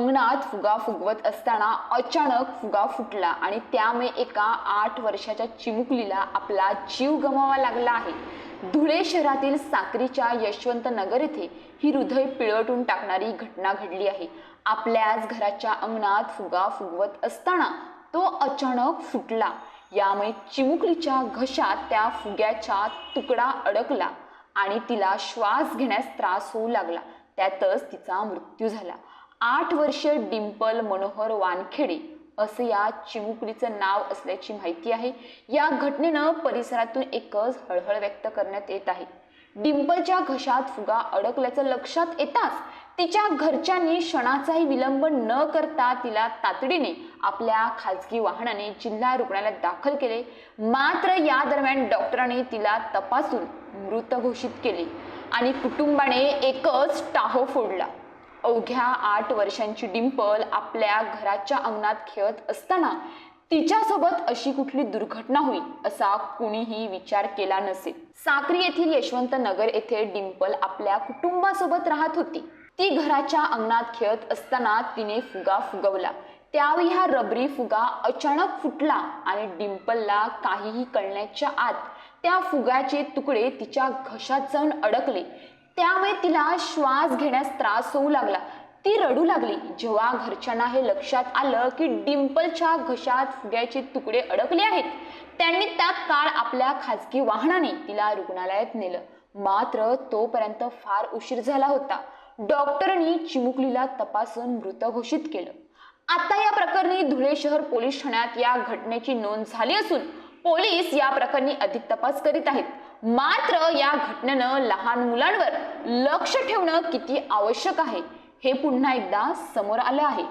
अंगणात फुगा फुगवत असताना अचानक फुगा फुटला आणि त्यामुळे एका 8 वर्षाच्या चिमुकलीला आपला जीव गमवावा लागला आहे। धुळे शहरातील साक्रीच्या यशवंत नगर येथे ही हृदय पिळवटून टाकणारी घटना घडली आहे। आपल्याच घराच्या अंगणात फुगा फुगवत असताना तो अचानक फुटला। यामुळे चिमुकलीच्या घशात त्या फुग्याचा तुकडा अडकला आणि तिला श्वास घेण्यास त्रास होऊ लागला। त्यातच तिचा मृत्यू झाला। 8 वर्षीय डिंपल मनोहर वानखेडे असे या चिमुकलीचं नाव असल्याची माहिती आहे। या घटनेनं परिसरातून एकच हळहळ व्यक्त करण्यात येत आहे। डिंपलच्या घशात फुगा अडकल्याचं लक्षात येताच तिच्या घरच्यांनी क्षणाचाही विलंब न करता तिला तातडीने आपल्या खासगी वाहनाने जिल्हा रुग्णालयात दाखल केले। मात्र या दरम्यान डॉक्टरांनी तिला तपासून मृत घोषित केले आणि कुटुंबाने एकच टाहो फोडला। अवघ्या 8 वर्षांची डिंपल आपल्या घराच्या अंगणात खेळत असताना तिच्यासोबत अशी कुठली दुर्घटना होईल असा कुणीही विचार केला नसेल। साक्री येथील यशवंत नगर येथे डिंपल आपल्या कुटुंबासोबत राहत होती। ती घराच्या अंगणात खेळत असताना तिने फुगा फुगवला। त्यावेळी हा रबरी फुगा अचानक फुटला आणि डिंपलला काहीही कळण्याच्या आत त्या फुग्याचे तुकडे तिच्या घशात जाऊन अडकले। त्यामुळे तिला श्वास घेण्यास त्रास होऊ लागला। ती रडू लागली। जेव्हा घरच्यांना हे लक्षात आलं की डिंपलच्या घशात फुग्याचे तुकडे अडकले आहेत, त्यांनी तात्काळ आपल्या खासगी वाहनाने तिला रुग्णालयात नेलं। मात्र तोपर्यंत फार उशीर झाला होता। डॉक्टरांनी चिमुकलीला तपासून मृत घोषित केलं। आता या प्रकरणी धुळे शहर पोलीस ठाण्यात या घटनेची नोंद झाली असून पोलीस या प्रकरणी अधिक तपास करीत आहेत। मात्र या घटनेनं लहान मुलांवर लक्ष ठेवणं किती आवश्यक आहे हे पुन्हा एकदा समोर आलं आहे।